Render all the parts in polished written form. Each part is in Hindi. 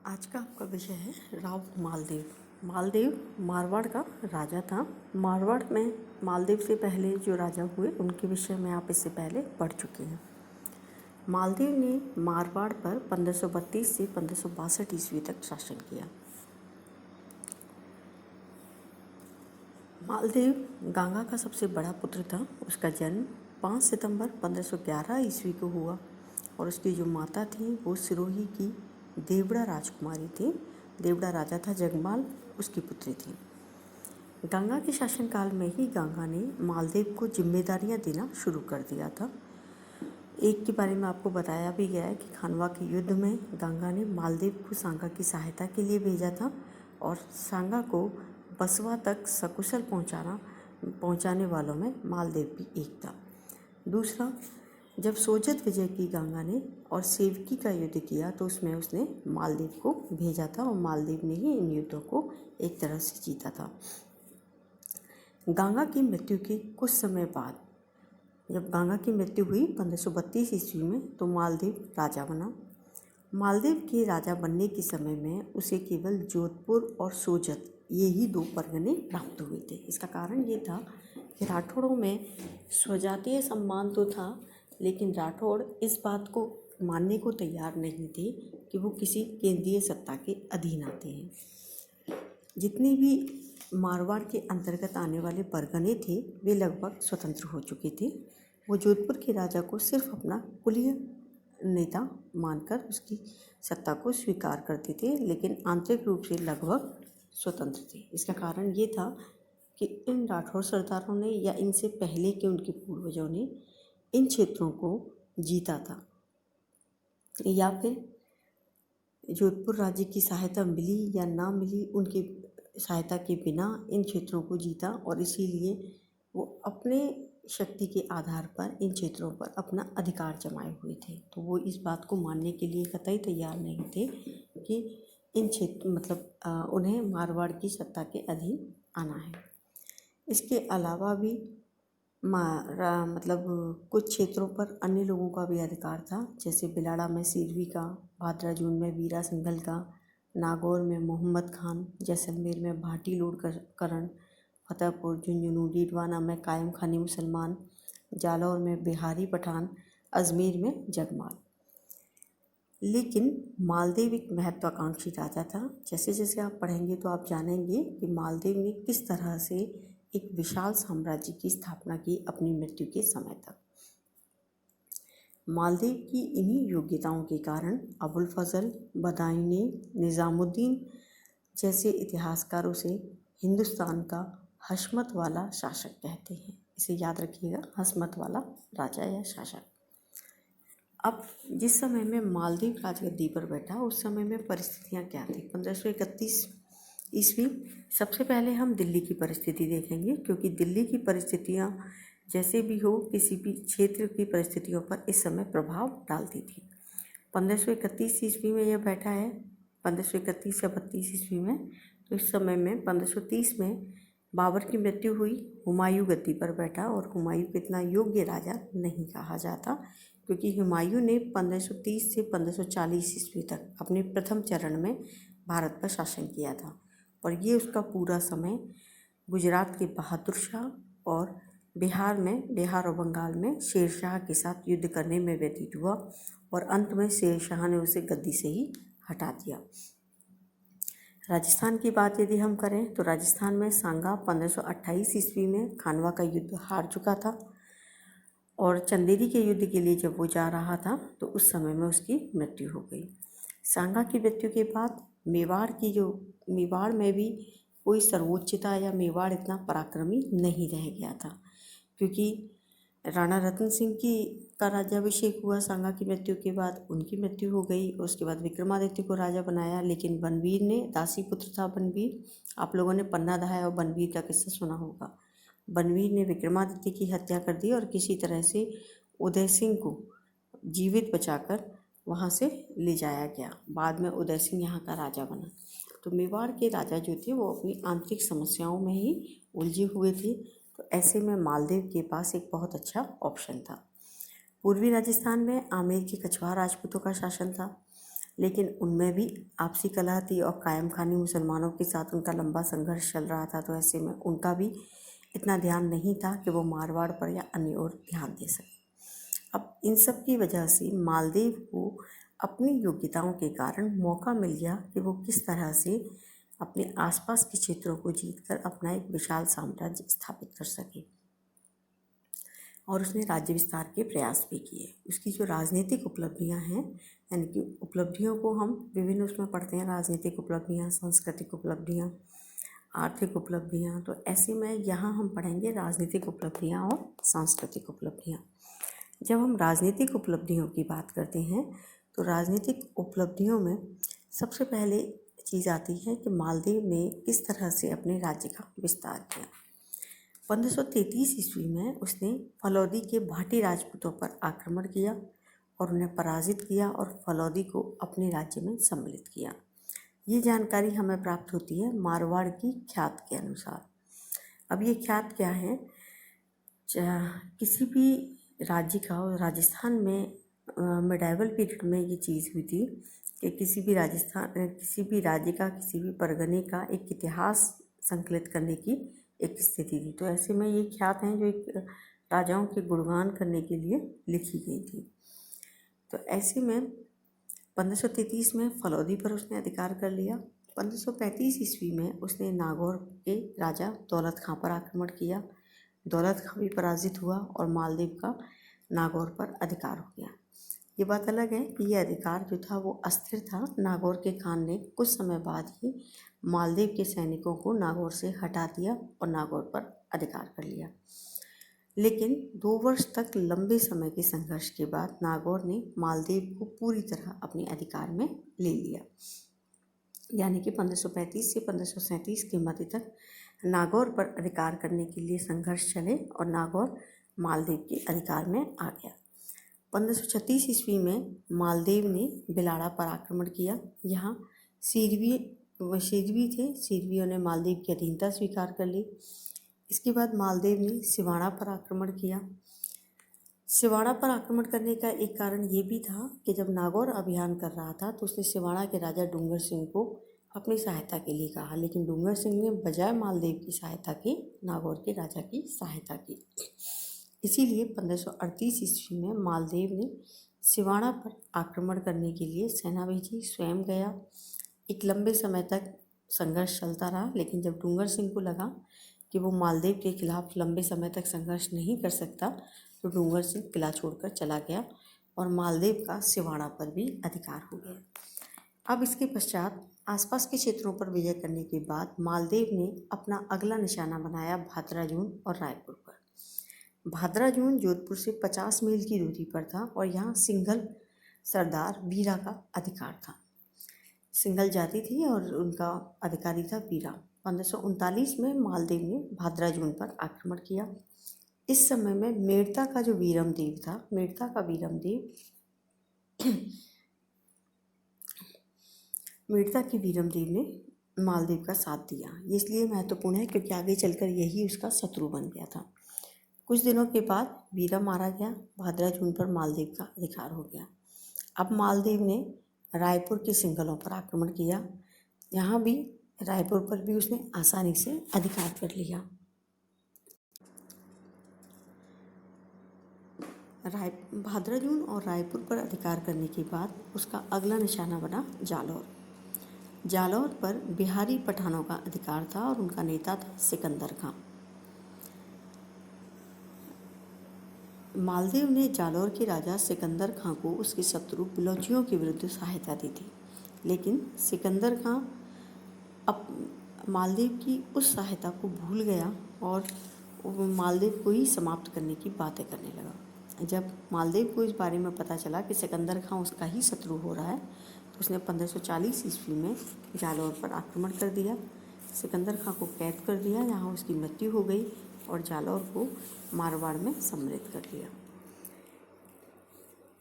आज का आपका विषय है राव मालदेव। मालदेव मारवाड़ का राजा था। मारवाड़ में मालदेव से पहले जो राजा हुए उनके विषय में आप इससे पहले पढ़ चुके हैं। मालदेव ने मारवाड़ पर 1532 से 1562 ईस्वी तक शासन किया। मालदेव गंगा का सबसे बड़ा पुत्र था। उसका जन्म 5 सितंबर 1511 ईस्वी को हुआ और उसकी जो माता थी वो सिरोही की देवड़ा राजकुमारी थी। देवड़ा राजा था जगमाल, उसकी पुत्री थी। गंगा के शासनकाल में ही गंगा ने मालदेव को जिम्मेदारियां देना शुरू कर दिया था। एक के बारे में आपको बताया भी गया है कि खानवा के युद्ध में गंगा ने मालदेव को सांगा की सहायता के लिए भेजा था और सांगा को बसवा तक सकुशल पहुंचाने वालों में मालदेव भी एक था। दूसरा, जब सोजत विजय की गंगा ने और सेवकी का युद्ध किया तो उसमें उसने मालदेव को भेजा था और मालदेव ने ही इन युद्धों को एक तरह से जीता था। गंगा की मृत्यु के कुछ समय बाद, जब गंगा की मृत्यु हुई 1532 ईस्वी में, तो मालदेव राजा बना। मालदेव के राजा बनने के समय में उसे केवल जोधपुर और सोजत, ये ही दो परगने प्राप्त हुए थे। इसका कारण ये था कि राठौड़ों में स्वजातीय सम्मान तो था, लेकिन राठौड़ इस बात को मानने को तैयार नहीं थे कि वो किसी केंद्रीय सत्ता के अधीन आते हैं। जितने भी मारवाड़ के अंतर्गत आने वाले परगने थे वे लगभग स्वतंत्र हो चुके थे। वो जोधपुर के राजा को सिर्फ अपना कुलीय नेता मानकर उसकी सत्ता को स्वीकार करते थे, लेकिन आंतरिक रूप से लगभग स्वतंत्र थे। इसका कारण ये था कि इन राठौर सरदारों ने या इनसे पहले के उनके पूर्वजों ने इन क्षेत्रों को जीता था, या फिर जोधपुर राज्य की सहायता मिली या ना मिली, उनकी सहायता के बिना इन क्षेत्रों को जीता और इसीलिए वो अपने शक्ति के आधार पर इन क्षेत्रों पर अपना अधिकार जमाए हुए थे। तो वो इस बात को मानने के लिए कतई तैयार नहीं थे कि इन क्षेत्र उन्हें मारवाड़ की सत्ता के अधीन आना है। इसके अलावा भी कुछ क्षेत्रों पर अन्य लोगों का भी अधिकार था, जैसे बिलाड़ा में सिरवी का, भादरा जून में वीरा सिंघल का, नागौर में मोहम्मद खान, जैसलमेर में भाटी लोड करण, फतेहपुर, झुंझुनू, डीडवाना में कायम खानी मुसलमान, जालौर में बिहारी पठान, अजमेर में जगमाल। लेकिन मालदेव एक महत्वाकांक्षी राजा था। जैसे जैसे आप पढ़ेंगे तो आप जानेंगे कि मालदेव ने किस तरह से एक विशाल साम्राज्य की स्थापना की अपनी मृत्यु के समय तक। मालदेव की इन्हीं योग्यताओं के कारण अबुल फजल बदायूं ने निज़ामुद्दीन जैसे इतिहासकारों से हिंदुस्तान का हशमत वाला शासक कहते हैं। इसे याद रखिएगा, हशमत वाला राजा या शासक। अब जिस समय में मालदेव राजगद्दी पर बैठा उस समय में परिस्थितियाँ क्या थी। 1531 ईस्वी, सबसे पहले हम दिल्ली की परिस्थिति देखेंगे, क्योंकि दिल्ली की परिस्थितियाँ जैसे भी हो किसी भी क्षेत्र की परिस्थितियों पर इस समय प्रभाव डालती थी। 1531 ईस्वी में यह बैठा है, 1531 या 32 ईस्वी में। तो इस समय में 1530 में बाबर की मृत्यु हुई, हुमायूं गद्दी पर बैठा और हुमायूं को इतना योग्य राजा नहीं कहा जाता, क्योंकि हुमायूं ने 1530 से 1540 ईस्वी तक अपने प्रथम चरण में भारत पर शासन किया था और ये उसका पूरा समय गुजरात के बहादुर शाह और बिहार और बंगाल में शेर शाह के साथ युद्ध करने में व्यतीत हुआ और अंत में शेर शाह ने उसे गद्दी से ही हटा दिया। राजस्थान की बात यदि हम करें तो राजस्थान में सांगा 1528 ईस्वी में खानवा का युद्ध हार चुका था और चंदेरी के युद्ध के लिए जब वो जा रहा था तो उस समय में उसकी मृत्यु हो गई। सांगा की मृत्यु के बाद मेवाड़ में भी कोई सर्वोच्चता या मेवाड़ इतना पराक्रमी नहीं रह गया था, क्योंकि राणा रतन सिंह का राज्याभिषेक हुआ सांगा की मृत्यु के बाद, उनकी मृत्यु हो गई। उसके बाद विक्रमादित्य को राजा बनाया, लेकिन बनवीर ने, दासी पुत्र था बनवीर, आप लोगों ने पन्ना दहाया और बनवीर का किस्सा सुना होगा। बनवीर ने विक्रमादित्य की हत्या कर दी और किसी तरह से उदय सिंह को जीवित बचाकर वहाँ से ले जाया गया। बाद में उदय सिंह यहाँ का राजा बना। तो मेवाड़ के राजा जो थे वो अपनी आंतरिक समस्याओं में ही उलझे हुए थे, तो ऐसे में मालदेव के पास एक बहुत अच्छा ऑप्शन था। पूर्वी राजस्थान में आमेर के कछवाहा राजपूतों का शासन था। लेकिन उनमें भी आपसी कलह थी और कायम खानी मुसलमानों के साथ उनका लंबा संघर्ष चल रहा था। तो ऐसे में उनका भी इतना ध्यान नहीं था कि वो मारवाड़ पर या अन्य ओर ध्यान दे सके। अब इन सब की वजह से मालदेव को अपनी योग्यताओं के कारण मौका मिल गया कि वो किस तरह से अपने आसपास के क्षेत्रों को जीतकर अपना एक विशाल साम्राज्य स्थापित कर सके, और उसने राज्य विस्तार के प्रयास भी किए। उसकी जो राजनीतिक उपलब्धियां हैं, यानी कि उपलब्धियों को हम विभिन्न उसमें पढ़ते हैं, राजनीतिक उपलब्धियां, सांस्कृतिक उपलब्धियां, आर्थिक उपलब्धियां। तो ऐसे में यहाँ हम पढ़ेंगे राजनीतिक उपलब्धियां और सांस्कृतिक उपलब्धियां। जब हम राजनीतिक उपलब्धियों की बात करते हैं तो राजनीतिक उपलब्धियों में सबसे पहले चीज़ आती है कि मालदीव ने किस तरह से अपने राज्य का विस्तार किया। 1533 ईस्वी में उसने फलौदी के भाटी राजपूतों पर आक्रमण किया और उन्हें पराजित किया और फलौदी को अपने राज्य में सम्मिलित किया। ये जानकारी हमें प्राप्त होती है मारवाड़ की ख्यात के अनुसार। अब ये ख्यात क्या है? किसी भी राज्य का, और राजस्थान में मिडाइवल पीरियड में ये चीज़ हुई थी कि किसी भी राज्य का, किसी भी परगने का एक इतिहास संकलित करने की एक स्थिति थी। तो ऐसे में ये ख्यात हैं जो एक राजाओं के गुणगान करने के लिए लिखी गई थी। तो ऐसे में 1533 में फलौदी पर उसने अधिकार कर लिया। 1535 ईस्वी में उसने नागौर के राजा दौलत खां पर आक्रमण किया। दौलत खां भी पराजित हुआ और मालदीव का नागौर पर अधिकार हो गया। ये बात अलग है कि यह अधिकार जो था वो अस्थिर था। नागौर के खान ने कुछ समय बाद ही मालदीव के सैनिकों को नागौर से हटा दिया और नागौर पर अधिकार कर लिया। लेकिन 2 वर्ष तक लंबे समय के संघर्ष के बाद नागौर ने मालदीव को पूरी तरह अपने अधिकार में ले लिया। यानी कि 1535 से 1537 के मध्य तक नागौर पर अधिकार करने के लिए संघर्ष चले और नागौर मालदीव के अधिकार में आ गया। 1536 ईस्वी में मालदीव ने बिलाड़ा पर आक्रमण किया। यहाँ सिरवी थे। सिरवियों ने मालदीव की अधीनता स्वीकार कर ली। इसके बाद मालदीव ने सिवाड़ा पर आक्रमण किया। सिवाड़ा पर आक्रमण करने का एक कारण ये भी था कि जब नागौर अभियान कर रहा था तो उसने सिवाड़ा के राजा डूंगर सिंह को अपनी सहायता के लिए कहा, लेकिन डूंगर सिंह ने बजाय मालदीव की सहायता की नागौर के राजा की सहायता की। इसीलिए 1538 ईस्वी में मालदीव ने सिवाड़ा पर आक्रमण करने के लिए सेना भेजी, स्वयं गया। एक लंबे समय तक संघर्ष चलता रहा, लेकिन जब डूंगर सिंह को लगा कि वो मालदीव के खिलाफ लंबे समय तक संघर्ष नहीं कर सकता तो डूंगर सिंह किला छोड़कर चला गया और मालदीव का सिवाड़ा पर भी अधिकार हो गया। अब इसके पश्चात आसपास के क्षेत्रों पर विजय करने के बाद मालदीव ने अपना अगला निशाना बनाया भादराजून और रायपुर पर। भादराजून जोधपुर से 50 मील की दूरी पर था और यहाँ सिंघल सरदार वीरा का अधिकार था। सिंघल जाति थी और उनका अधिकारी था वीरा। 1539 में मालदीव ने भादराजून पर आक्रमण किया। इस समय में मेड़ता का जो वीरमदेव था, मेड़ता का वीरमदेव ने मालदीव का साथ दिया। ये इसलिए महत्वपूर्ण है क्योंकि आगे चलकर यही उसका शत्रु बन गया था। कुछ दिनों के बाद वीरा मारा गया। भादराजून पर मालदीव का अधिकार हो गया। अब मालदीव ने रायपुर के सिंघलों पर आक्रमण किया। यहाँ भी रायपुर पर भी उसने आसानी से अधिकार कर लिया। भादराजून और रायपुर पर अधिकार करने के बाद उसका अगला निशाना बना जालौर। जालौर पर बिहारी पठानों का अधिकार था और उनका नेता था सिकंदर खां। मालदीव ने जालौर के राजा सिकंदर खां को उसके शत्रु बलोचियों के विरुद्ध सहायता दी थी, लेकिन सिकंदर खां अब मालदीव की उस सहायता को भूल गया और मालदीव को ही समाप्त करने की बातें करने लगा। जब मालदीव को इस बारे में पता चला कि सिकंदर खां उसका ही शत्रु हो रहा है तो उसने 1540 ईस्वी में जालौर पर आक्रमण कर दिया। सिकंदर खां को कैद कर दिया, यहाँ उसकी मृत्यु हो गई और जालौर को मारवाड़ में सम्मिलित कर लिया।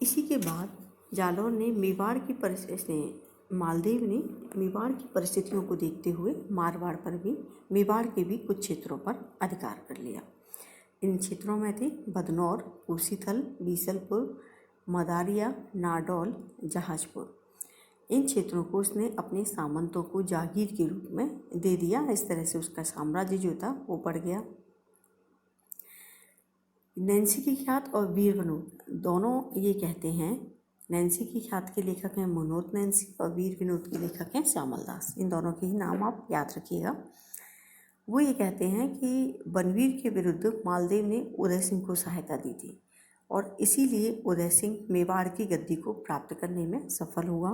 इसी के बाद जालौर ने मालदीव ने मेवाड़ की परिस्थितियों को देखते हुए मेवाड़ के भी कुछ क्षेत्रों पर अधिकार कर लिया। इन क्षेत्रों में थे बदनौर, कुर्सीथल, बीसलपुर, मदारिया, नाडौल, जहाजपुर। इन क्षेत्रों को उसने अपने सामंतों को जागीर के रूप में दे दिया। इस तरह से उसका साम्राज्य जो था वो बढ़ गया। नैन्सी की ख्यात और वीर विनोद दोनों ये कहते हैं, नैन्सी की ख्यात के लेखक हैं मनोज नैन्सी और वीर विनोद के लेखक हैं श्यामल दास। इन दोनों के ही नाम आप याद रखिएगा। वो ये कहते हैं कि बनवीर के विरुद्ध मालदेव ने उदय सिंह को सहायता दी थी और इसीलिए उदय सिंह मेवाड़ की गद्दी को प्राप्त करने में सफल हुआ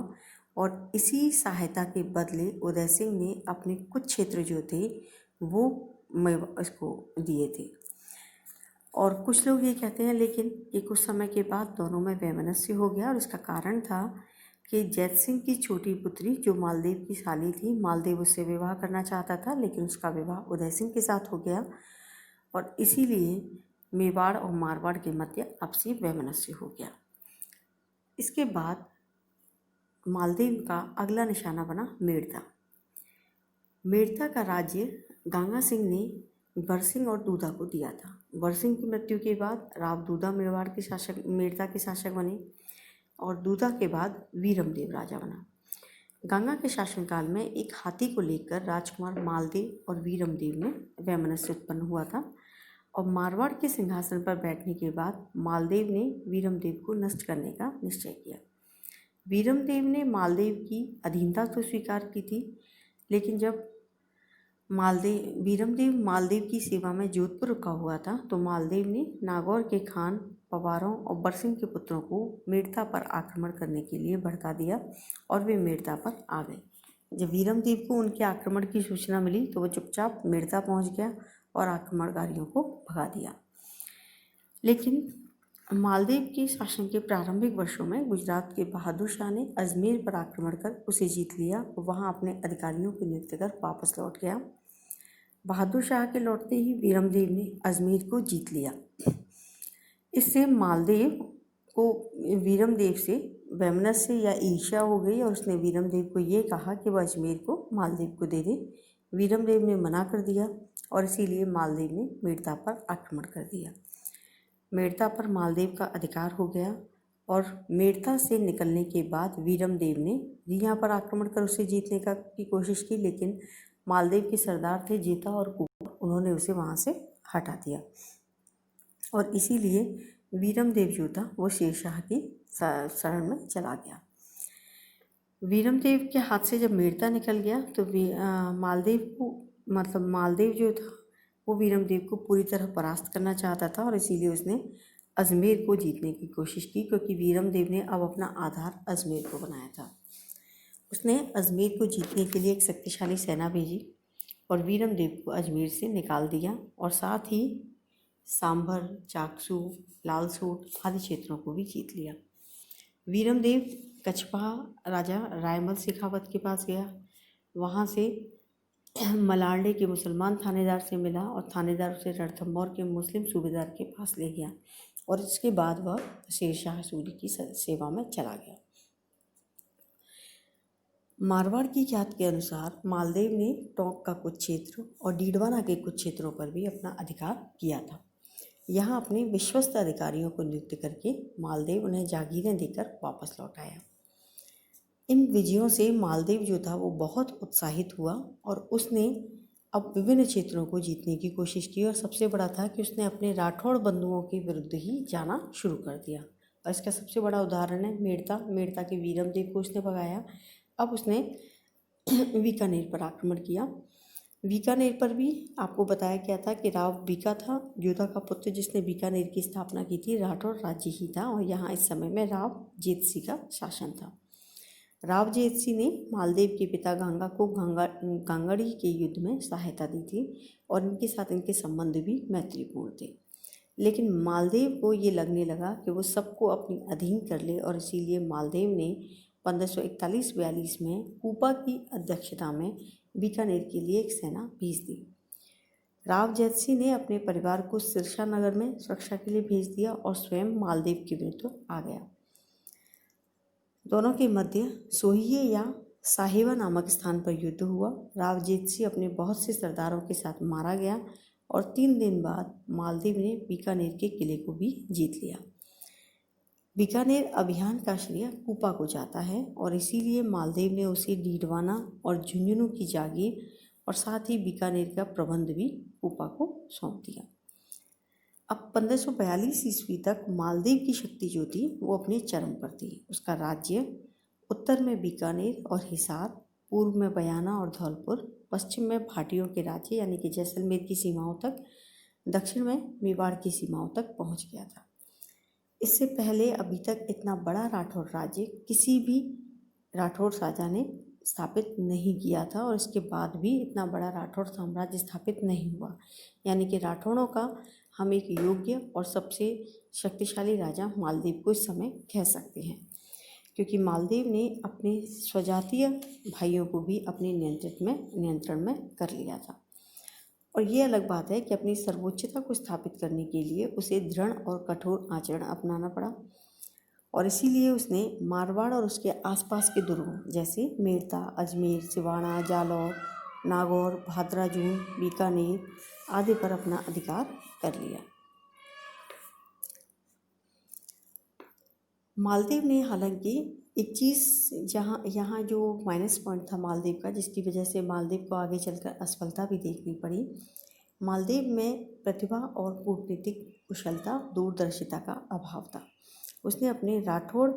और इसी सहायता के बदले उदय सिंह ने अपने कुछ क्षेत्र जो थे वो इसको दिए थे। और कुछ लोग ये कहते हैं लेकिन ये कुछ समय के बाद दोनों में वैमनस्य हो गया और इसका कारण था कि जैत सिंह की छोटी पुत्री जो मालदेव की साली थी, मालदेव उससे विवाह करना चाहता था लेकिन उसका विवाह उदय सिंह के साथ हो गया और इसीलिए मेवाड़ और मारवाड़ के मध्य आपसी वैमनस्य हो गया। इसके बाद मालदेव का अगला निशाना बना मेड़ता। मेड़ता का राज्य गंगा सिंह ने बरसिंह और दूधा को दिया था। बरसिंह की मृत्यु के बाद राव दूधा मेवाड़ के शासक मेड़ता के शासक बने और दूधा के बाद वीरमदेव राजा बना। गंगा के शासनकाल में एक हाथी को लेकर राजकुमार मालदेव और वीरमदेव में वैमनस्य उत्पन्न हुआ था और मारवाड़ के सिंहासन पर बैठने के बाद मालदेव ने वीरमदेव को नष्ट करने का निश्चय किया। वीरमदेव ने मालदेव की अधीनता तो स्वीकार की थी, लेकिन जब वीरमदेव मालदेव की सेवा में जोधपुर रुका हुआ था तो मालदेव ने नागौर के खान पवारों और बरसिंह के पुत्रों को मेड़ता पर आक्रमण करने के लिए भड़का दिया और वे मेड़ता पर आ गए। जब वीरमदेव को उनके आक्रमण की सूचना मिली तो वह चुपचाप मेड़ता पहुंच गया और आक्रमणकारियों को भगा दिया। लेकिन मालदेव के शासन के प्रारंभिक वर्षों में गुजरात के बहादुर शाह ने अजमेर पर आक्रमण कर उसे जीत लिया। वहां अपने अधिकारियों को नियुक्त कर वापस लौट गया। बहादुर शाह के लौटते ही वीरमदेव ने अजमेर को जीत लिया। इससे मालदेव को वीरमदेव से वैमनस्य या ईर्ष्या हो गई और उसने वीरमदेव को ये कहा कि वह अजमेर को मालदेव को दे दे। वीरमदेव ने मना कर दिया और इसीलिए मालदेव ने मेड़ता पर आक्रमण कर दिया। मेड़ता पर मालदेव का अधिकार हो गया और मेड़ता से निकलने के बाद वीरमदेव ने यहाँ पर आक्रमण कर उसे जीतने की कोशिश की, लेकिन मालदेव के सरदार थे जेता और कुपर, उन्होंने उसे वहाँ से हटा दिया और इसीलिए वीरमदेव जो था वो शेरशाह की शरण में चला गया। वीरमदेव के हाथ से जब मेड़ता निकल गया तो मालदेव जो था वो वीरमदेव को पूरी तरह परास्त करना चाहता था और इसीलिए उसने अजमेर को जीतने की कोशिश की, क्योंकि वीरमदेव ने अब अपना आधार अजमेर को बनाया था। उसने अजमेर को जीतने के लिए एक शक्तिशाली सेना भेजी और वीरमदेव को अजमेर से निकाल दिया और साथ ही सांभर, चाकसू, लालसोट आदि क्षेत्रों को भी जीत लिया। वीरमदेव कछपा राजा रायमल शेखावत के पास गया। वहाँ से मलारडे के मुसलमान थानेदार से मिला और थानेदार उसे रणथंभौर के मुस्लिम सूबेदार के पास ले गया और इसके बाद वह शेरशाह सूरी की सेवा में चला गया। मारवाड़ की ख्यात के अनुसार मालदेव ने टोंक का कुछ क्षेत्र और डीडवाना के कुछ क्षेत्रों पर भी अपना अधिकार किया था। यहाँ अपने विश्वस्त अधिकारियों को नियुक्त करके मालदेव उन्हें जागीरें देकर वापस लौट आया। इन विजयों से मालदेव जो था वो बहुत उत्साहित हुआ और उसने अब विभिन्न क्षेत्रों को जीतने की कोशिश की और सबसे बड़ा था कि उसने अपने राठौड़ बंधुओं के विरुद्ध ही जाना शुरू कर दिया। और इसका सबसे बड़ा उदाहरण है मेड़ता के वीरमदेव को उसने भगाया। अब उसने बीकानेर पर आक्रमण किया। बीकानेर पर भी आपको बताया गया था कि राव बीका था, जोधा का पुत्र, जिसने बीकानेर की स्थापना की थी। राठौड़ राज्य ही था और यहाँ इस समय में राव जेतसी का शासन था। राव जेतसी ने मालदेव के पिता गंगा को गांगड़ी के युद्ध में सहायता दी थी और इनके साथ इनके संबंध भी मैत्रीपूर्ण थे। लेकिन मालदेव को ये लगने लगा कि वो सबको अपनी अधीन कर ले और इसीलिए मालदेव ने 1541-42 में कूपा की अध्यक्षता में बीकानेर के लिए एक सेना भेज दी। राव जेतसी ने अपने परिवार को सिरसा नगर में सुरक्षा के लिए भेज दिया और स्वयं मालदेव के विरुद्ध आ गया। दोनों के मध्य सोहिए या साहेबा नामक स्थान पर युद्ध हुआ। राव जेतसी अपने बहुत से सरदारों के साथ मारा गया और 3 दिन बाद मालदेव ने बीकानेर के किले को भी जीत लिया। बीकानेर अभियान का श्रेय कूपा को जाता है और इसीलिए मालदेव ने उसे डीडवाना और झुंझुनू की जागीर और साथ ही बीकानेर का प्रबंध भी कूपा को सौंप दिया। अब 1542 ईस्वी तक मालदीव की शक्ति जो थी वो अपने चरम पर थी। उसका राज्य उत्तर में बीकानेर और हिसार, पूर्व में बयाना और धौलपुर, पश्चिम में भाटियों के राज्य यानी कि जैसलमेर की सीमाओं तक, दक्षिण में मेवाड़ की सीमाओं तक पहुंच गया था। इससे पहले अभी तक इतना बड़ा राठौर राज्य किसी भी राठौर राजा ने स्थापित नहीं किया था और इसके बाद भी इतना बड़ा राठौर साम्राज्य स्थापित नहीं हुआ। यानी कि राठौड़ों का हम एक योग्य और सबसे शक्तिशाली राजा मालदीव को इस समय कह सकते हैं, क्योंकि मालदीव ने अपने स्वजातीय भाइयों को भी अपने नियंत्रण में कर लिया था। और ये अलग बात है कि अपनी सर्वोच्चता को स्थापित करने के लिए उसे दृढ़ और कठोर आचरण अपनाना पड़ा और इसीलिए उसने मारवाड़ और उसके आसपास के दुर्गों जैसे मेड़ता, अजमेर, सिवाड़ा, जालौर, नागौर, भादरा-जून, बीकानेर आदि पर अपना अधिकार कर लिया। मालदीव ने हालांकि एक चीज़ यहाँ जो माइनस पॉइंट था मालदीव का, जिसकी वजह से मालदीव को आगे चलकर असफलता भी देखनी पड़ी, मालदीव में प्रतिभा और कूटनीतिक कुशलता, दूरदर्शिता का अभाव था। उसने अपने राठौड़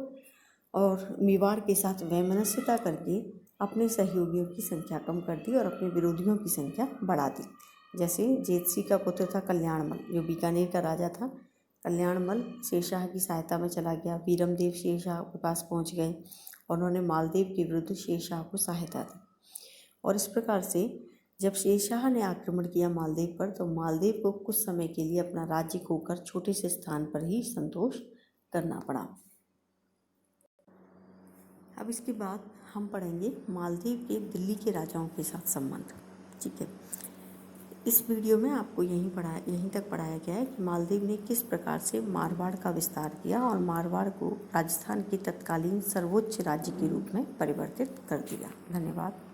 और मेवाड़ के साथ वैमनस्यता करके अपने सहयोगियों की संख्या कम कर दी और अपने विरोधियों की संख्या बढ़ा दी। जैसे जेतसी का पुत्र था कल्याणमल, जो बीकानेर का राजा था। कल्याणमल शेरशाह की सहायता में चला गया। वीरमदेव शेरशाह के पास पहुंच गए और उन्होंने मालदीव के विरुद्ध शेरशाह को सहायता दी। और इस प्रकार से जब शेरशाह ने आक्रमण किया मालदीव पर, तो मालदीव को कुछ समय के लिए अपना राज्य खोकर छोटे से स्थान पर ही संतोष करना पड़ा। अब इसके बाद हम पढ़ेंगे मालदीव के दिल्ली के राजाओं के साथ संबंध। ठीक है, इस वीडियो में आपको यहीं तक पढ़ाया गया है कि मालदीव ने किस प्रकार से मारवाड़ का विस्तार किया और मारवाड़ को राजस्थान के तत्कालीन सर्वोच्च राज्य के रूप में परिवर्तित कर दिया। धन्यवाद।